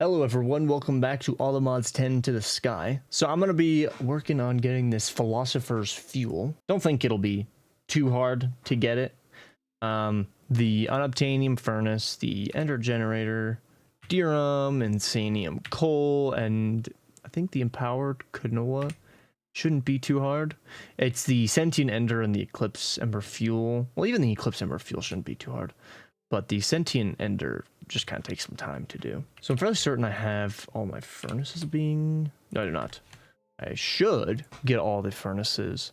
Hello everyone, welcome back to All the Mods 10 to the Sky. So I'm going to be working on getting this Philosopher's Fuel. Don't think it'll be too hard to get it. The unobtainium furnace, the ender generator, Dirham, insanium coal, and I think the empowered canola shouldn't be too hard. It's the sentient ender and the eclipse ember fuel. Well, even the eclipse ember fuel shouldn't be too hard. But the sentient ender just kind of takes some time to do. So I'm fairly certain I have all my furnaces being... No, I do not. I should get all the furnaces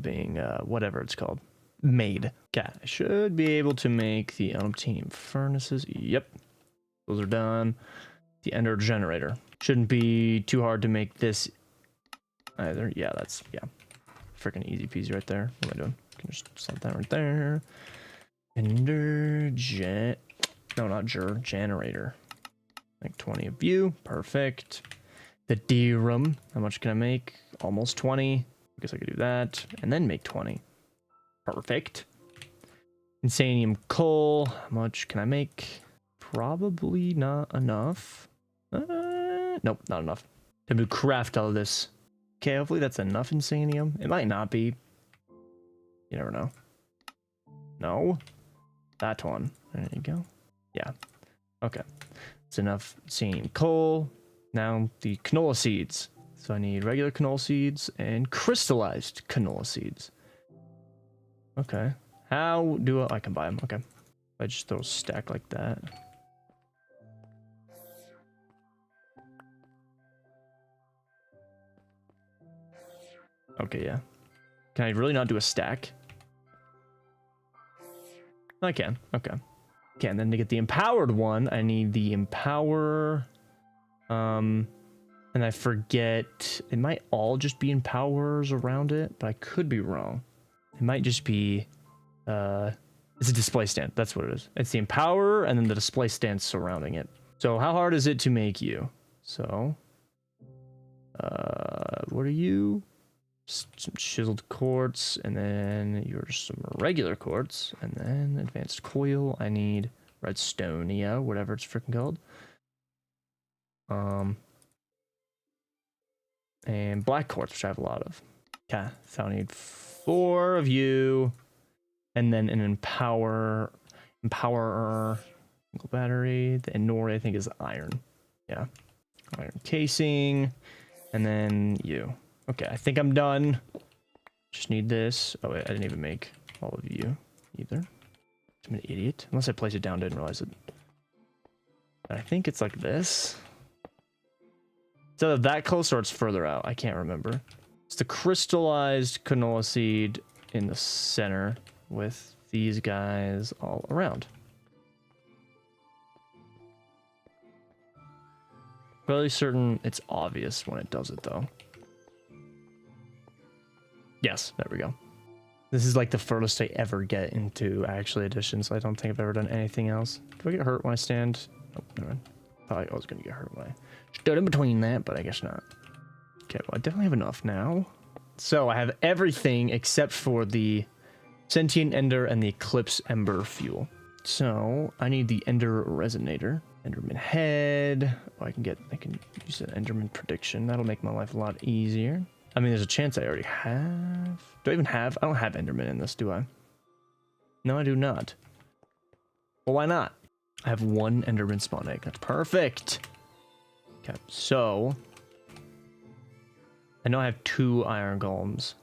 being, whatever it's called, made. Okay, I should be able to make the unobtainium furnaces. Yep, those are done. The ender generator. Shouldn't be too hard to make this either. Yeah, that's, freaking easy peasy right there. What am I doing? Can just slap that right there. Generator. Like 20 of you. Perfect. The Dirham. How much can I make? Almost 20. I guess I could do that. And then make 20. Perfect. Insanium coal. How much can I make? Probably not enough. Nope, not enough. To craft all of this. Okay, hopefully that's enough insanium. It might not be. You never know. No. That one. There you go. Yeah. Okay. It's enough insanium coal. Now the canola seeds. So I need regular canola seeds and crystallized canola seeds. Okay. How do I can buy them? Okay. I just throw a stack like that. Okay, yeah. Can I really not do a stack? I can. Okay. Okay, and then to get the empowered one, I need the empower. And I forget. It might all just be empowers around it, but I could be wrong. It might just be. It's a display stand. That's what it is. It's the empower and then the display stand surrounding it. So how hard is it to make you? So, what are you? Some chiseled quartz, and then you're some regular quartz, and then advanced coil. I need redstone, whatever it's freaking called. And black quartz, which I have a lot of. Okay, so I need 4 of you, and then an empower single battery. The Nori, I think, is iron. Yeah, iron casing, and then you. Okay, I think I'm done. Just need this. Oh wait, I didn't even make all of you either. I'm an idiot. Unless I placed it down, didn't realize it. I think it's like this. It's either that close or it's further out. I can't remember. It's the crystallized canola seed in the center with these guys all around. Fairly certain it's obvious when it does it though. Yes, there we go. This is like the furthest I ever get into actually additions. I don't think I've ever done anything else. Do I get hurt when I stand? Oh, never mind. Thought I was gonna get hurt when I stood in between that, but I guess not. Okay, well I definitely have enough now. So I have everything except for the sentient ender and the eclipse ember fuel. So I need the ender resonator, enderman head. Oh, I can use an enderman prediction. That'll make my life a lot easier. I mean, there's a chance I already have. Do I even have? I don't have enderman in this, do I? No, I do not. Well, why not? I have 1 enderman spawn egg. That's perfect. Okay, so I know I have 2 iron golems.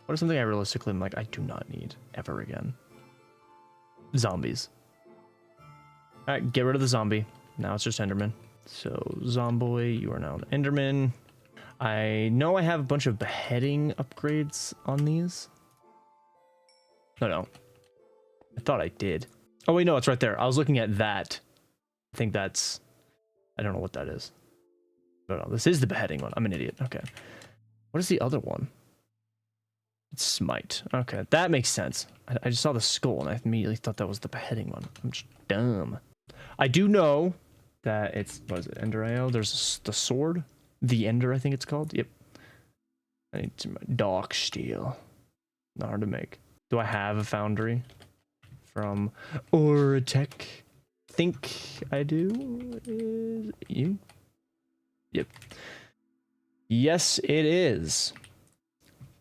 What is something I realistically am like, I do not need ever again? Zombies. Alright, get rid of the zombie. Now it's just enderman. So, Zomboy, you are now an enderman. I know I have a bunch of beheading upgrades on these. No. I thought I did. Oh, wait, no, it's right there. I was looking at that. I think that's... I don't know what that is. No, this is the beheading one. I'm an idiot. Okay. What is the other one? It's smite. Okay, that makes sense. I just saw the skull, and I immediately thought that was the beheading one. I'm just dumb. I do know... that it's, what is it, Ender AO? There's the sword. The Ender, I think it's called. Yep. I need some dark steel. Not hard to make. Do I have a foundry? from Oratech. Think I do. Is it you? Yep. Yes, it is.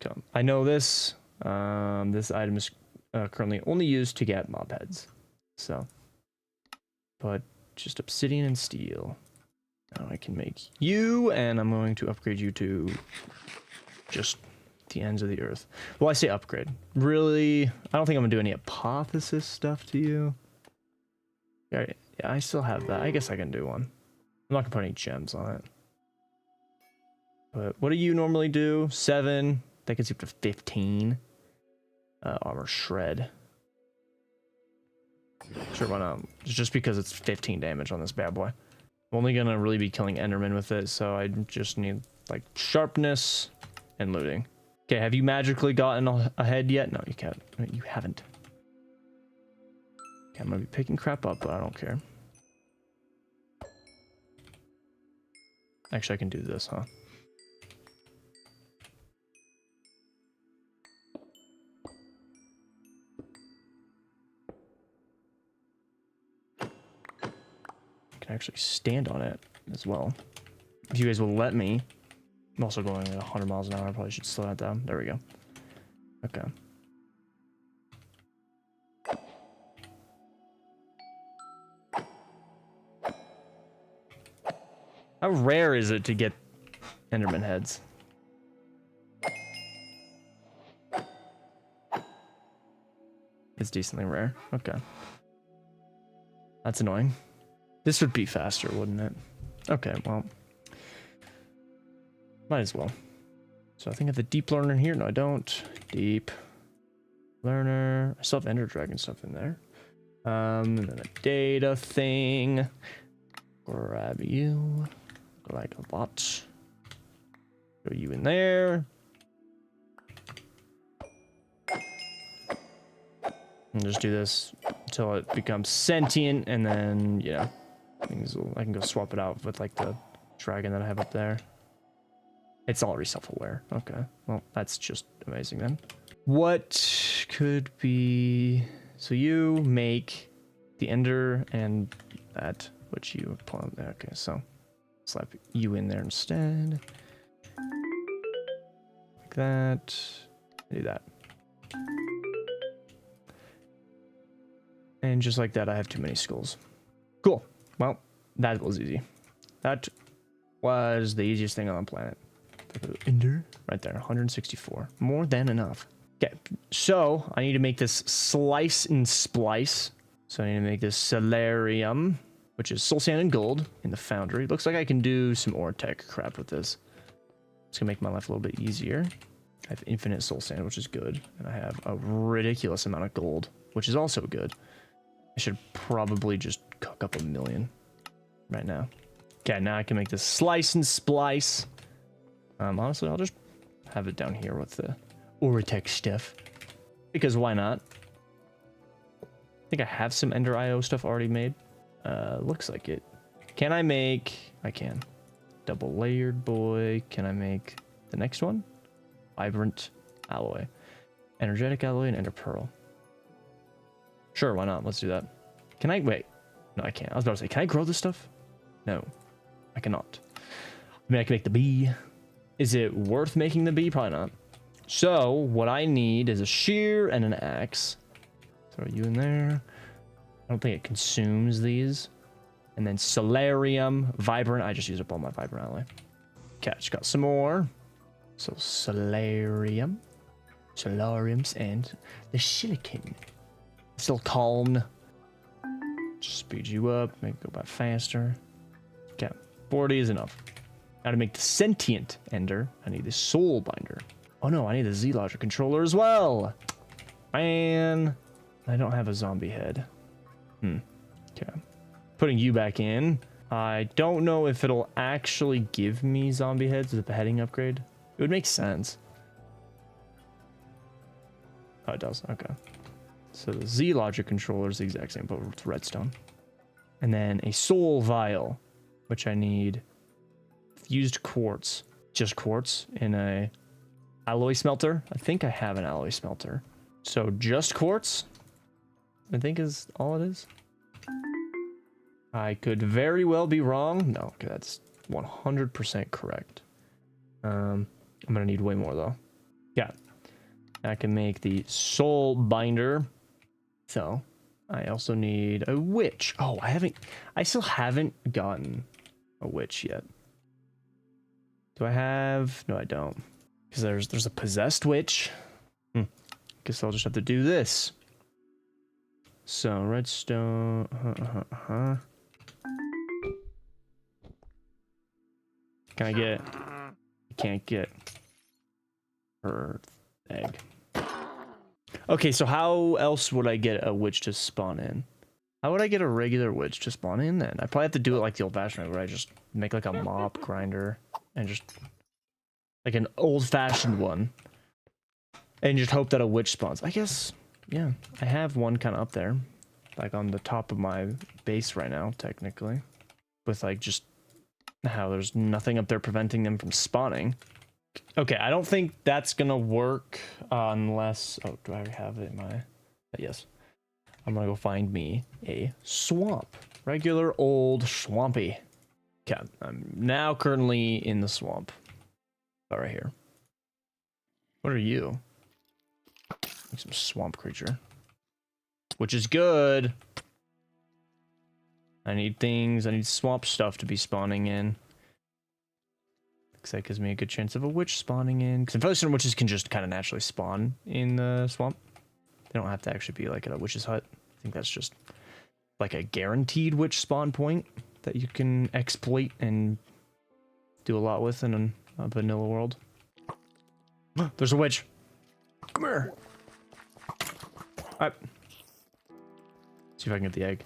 Okay. I know this. This item is currently only used to get mob heads. So, but just obsidian and steel. Now I can make you, and I'm going to upgrade you to just the ends of the earth. Well, I say upgrade. Really, I don't think I'm gonna do any hypothesis stuff to you. Yeah, I still have that. I guess I can do one. I'm not gonna put any gems on it. But what do you normally do? 7. That gets you up to 15. Armor shred. Sure, why not? Just because it's 15 damage on this bad boy. I'm only gonna really be killing Enderman with it, so I just need like sharpness and looting. Okay, have you magically gotten ahead yet? No, you can't. You haven't. Okay, I'm gonna be picking crap up, but I don't care. Actually, I can do this, huh? Actually stand on it as well. If you guys will let me. I'm also going at 100 miles an hour. I probably should slow that down. There we go. Okay. How rare is it to get Enderman heads? It's decently rare. Okay. That's annoying. This would be faster, wouldn't it? Okay, well. Might as well. So I think I have the deep learner here. No, I don't. Deep learner. I still have Ender Dragon stuff in there. And then a data thing. Grab you. Like a lot. Throw you in there. And just do this until it becomes sentient, and then, yeah. I can go swap it out with like the dragon that I have up there. It's already self-aware. Okay, well, that's just amazing then. What could be... So you make the ender and that, which you pull out there. Okay, so slap you in there instead. Like that. Do that. And just like that, I have too many skulls. Cool. Well, that was easy. That was the easiest thing on the planet. Ender, right there, 164. More than enough. Okay, so I need to make this slice and splice. So I need to make this solarium, which is soul sand and gold in the foundry. Looks like I can do some ore tech crap with this. It's gonna make my life a little bit easier. I have infinite soul sand, which is good. And I have a ridiculous amount of gold, which is also good. I should probably just cook up 1 million right now. Okay, now I can make this slice and splice. Honestly, I'll just have it down here with the Oratech stuff. Because why not? I think I have some Ender IO stuff already made. Looks like it. Can I make... I can. Double layered boy. Can I make the next one? Vibrant alloy. Energetic alloy and Ender pearl. Sure, why not? Let's do that. Can I... Wait. No, I can't. I was about to say, can I grow this stuff? No. I cannot. I mean, I can make the bee. Is it worth making the bee? Probably not. So, what I need is a shear and an axe. Throw you in there. I don't think it consumes these. And then solarium, vibrant. I just used up all my vibrant alloy. Okay, just got some more. So, solariums, and the silicon. Silicon. Just speed you up, make it go by faster. Okay, 40 is enough. Now to make the sentient ender, I need the soul binder. Oh no, I need the Z-Logic controller as well. Man, I don't have a zombie head. Okay, putting you back in. I don't know if it'll actually give me zombie heads as a beheading upgrade. It would make sense. Oh, it does. Okay. So the Z-Logic controller is the exact same, but with redstone. And then a soul vial, which I need fused quartz. Just quartz in a alloy smelter. I think I have an alloy smelter. So just quartz. I think is all it is. I could very well be wrong. No, okay, that's 100% correct. I'm gonna need way more though. Yeah, I can make the soul binder. So I also need a witch. Oh, I still haven't gotten a witch yet. Do I have? No, I don't. Because there's a possessed witch. Guess I'll just have to do this. So redstone. Can I get? I can't get her egg. Okay, so how else would I get a witch to spawn in? How would I get a regular witch to spawn in then? I probably have to do it like the old-fashioned way, where I just make like a mop grinder and just like an old-fashioned one, and just hope that a witch spawns. I guess, yeah, I have one kind of up there, like on the top of my base right now, technically, with like just how there's nothing up there preventing them from spawning. Okay, I don't think that's gonna work unless... Oh, do I have it in my... Yes. I'm gonna go find me a swamp. Regular old swampy. Okay, I'm now currently in the swamp. Right here. What are you? Like some swamp creature. Which is good. I need swamp stuff to be spawning in. Because that gives me a good chance of a witch spawning in. Because I'm fairly certain witches can just kind of naturally spawn in the swamp. They don't have to actually be like at a witch's hut. I think that's just like a guaranteed witch spawn point that you can exploit and do a lot with in a vanilla world. There's a witch. Come here. Alright. See if I can get the egg.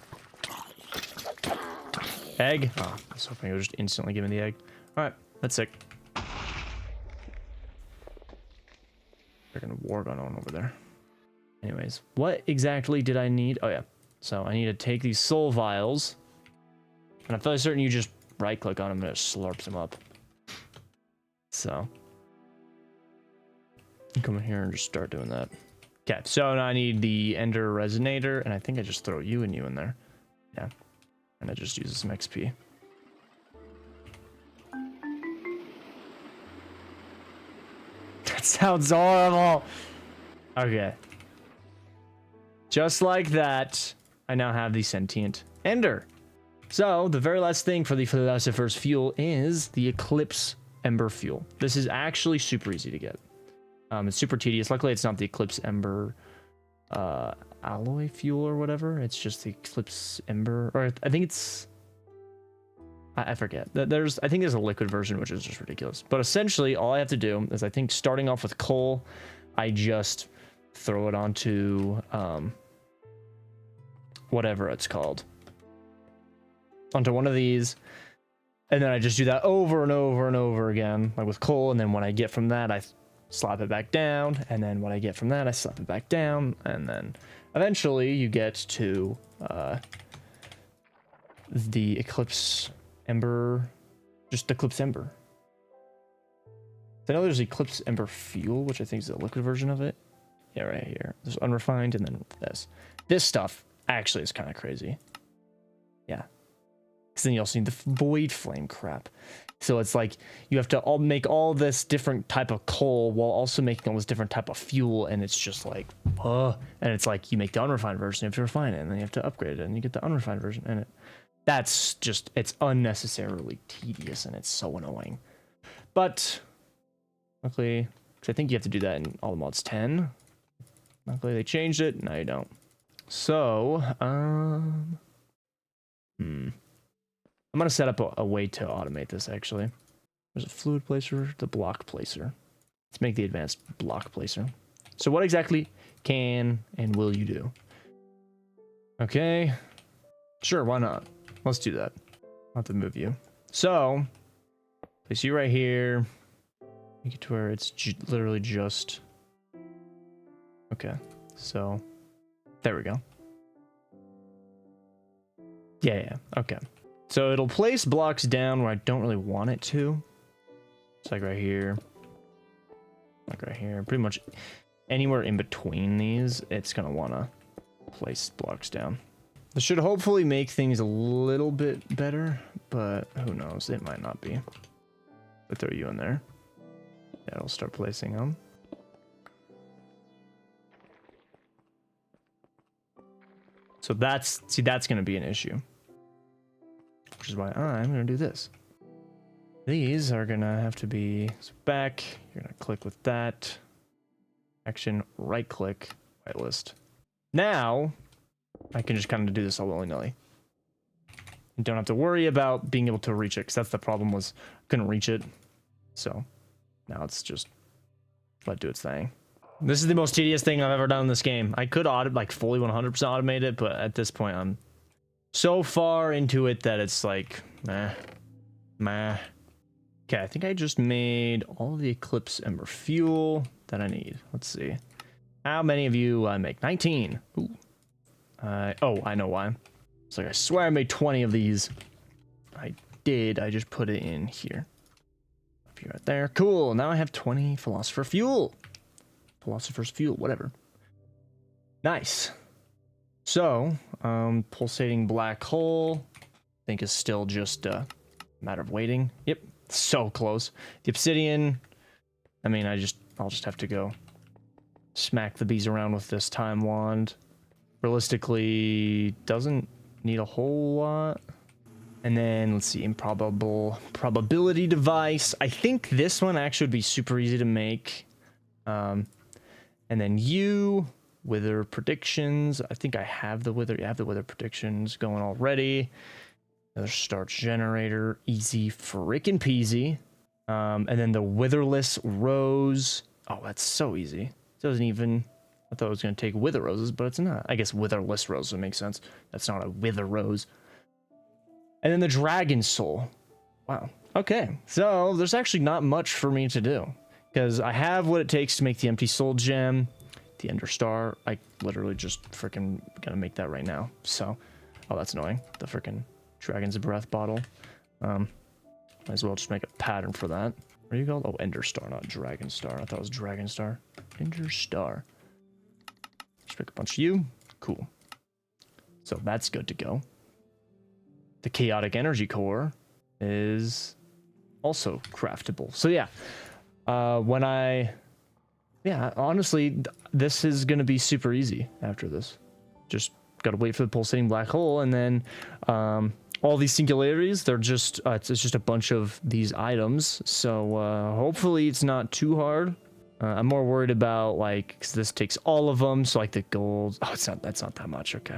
Egg? Oh, I was hoping it would just instantly give me the egg. Alright, that's sick. Freaking war going on over there. Anyways, what exactly did I need? Oh yeah. So I need to take these soul vials. And I'm fairly certain you just right click on them and it slurps them up. So come in here and just start doing that. Okay, so now I need the ender resonator, and I think I just throw you in there. Yeah. And it just uses some XP. That sounds horrible. Okay. Just like that, I now have the sentient ender. So the very last thing for the Philosopher's fuel is the Eclipse Ember fuel. This is actually super easy to get. It's super tedious. Luckily, it's not the Eclipse Ember alloy fuel or whatever. It's just the Eclipse Ember, or I think it's... I forget. I think there's a liquid version, which is just ridiculous. But essentially, all I have to do is, I think, starting off with coal, I just throw it onto whatever it's called, onto one of these, and then I just do that over and over and over again, like with coal. And then when I get from that, I slap it back down, and then when I get from that, I slap it back down, and then eventually you get to the Eclipse Ember, just Eclipse Ember. I know there's Eclipse Ember fuel, which I think is the liquid version of it. Yeah, right here. There's unrefined, and then this. This stuff actually is kind of crazy. Yeah. Because then you also need the void flame crap. So it's like you have to make all this different type of coal while also making all this different type of fuel, and it's just like, and it's like you make the unrefined version, you have to refine it, and then you have to upgrade it, and you get the unrefined version, and that's just, it's unnecessarily tedious, and it's so annoying. But luckily, because I think you have to do that in all the mods 10. Luckily they changed it. Now you don't. So, I'm gonna set up a way to automate this, actually. There's a fluid placer, the block placer. Let's make the advanced block placer. So what exactly can and will you do? Okay. Sure, why not? Let's do that. I'll have to move you. So, place you right here. Make it to where it's literally just... Okay, so there we go. Yeah, okay. So it'll place blocks down where I don't really want it to. It's like right here. Like right here. Pretty much anywhere in between these, it's gonna wanna place blocks down. This should hopefully make things a little bit better, but who knows? It might not be. But throw you in there. Yeah, I'll start placing them. So that's going to be an issue. Which is why I'm going to do this. These are going to have to be back. You're going to click with that. Action, right click, whitelist. Now, I can just kind of do this all willy-nilly. You don't have to worry about being able to reach it, because that's the problem, was couldn't reach it. So, now it's just let it do its thing. This is the most tedious thing I've ever done in this game. I could like fully 100% automate it, but at this point I'm so far into it that it's like, meh. Okay, I think I just made all the Eclipse Ember fuel that I need. Let's see. How many of you I make? 19. Ooh. Oh, I know why. It's like, I swear I made 20 of these. I did. I just put it in here. Up here, right there. Cool. Now I have 20 Philosopher fuel. Philosopher's fuel, whatever. Nice. So, pulsating black hole, I think is still just a matter of waiting. Yep, so close. The obsidian, I mean, I'll just have to go smack the bees around with this time wand. Realistically, doesn't need a whole lot. And then, let's see, probability device. I think this one actually would be super easy to make. And then wither predictions. I think I have the wither. You have the wither predictions going already. Another starch generator. Easy frickin' peasy. And then the witherless rose. Oh, that's so easy. It doesn't even... I thought it was going to take wither roses, but it's not. I guess witherless rose would make sense. That's not a wither rose. And then the dragon soul. Wow. Okay. So there's actually not much for me to do. Because I have what it takes to make the empty soul gem, the ender star. I literally just freaking gonna make that right now. So, oh, that's annoying. The freaking dragon's breath bottle. Might as well just make a pattern for that. What are you called? Oh, ender star, not dragon star. I thought it was dragon star. Ender star. Just pick a bunch of you. Cool. So that's good to go. The chaotic energy core is also craftable. So yeah. Honestly, this is going to be super easy after this. Just got to wait for the pulsating black hole, and then all these singularities, they're just, it's just a bunch of these items, so hopefully it's not too hard. I'm more worried about, like, 'cause this takes all of them, so like the gold, oh, that's not that much, okay.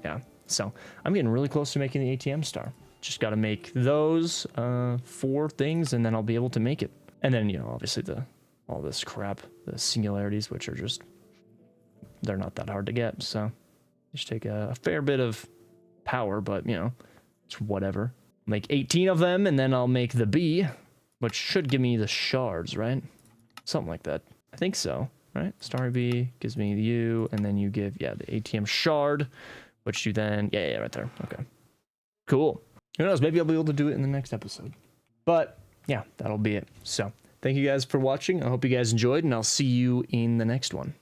Yeah, so I'm getting really close to making the ATM star. Just got to make those 4 things, and then I'll be able to make it. And then, you know, obviously all this crap, the singularities, which are just, they're not that hard to get. So just take a fair bit of power, but, you know, it's whatever. Make 18 of them, and then I'll make the bee, which should give me the shards, right? Something like that. I think so, right? Starry bee gives me you, and then you give, yeah, the ATM shard, which you then, yeah, right there. Okay. Cool. Who knows? Maybe I'll be able to do it in the next episode. But yeah, that'll be it. So thank you guys for watching. I hope you guys enjoyed, and I'll see you in the next one.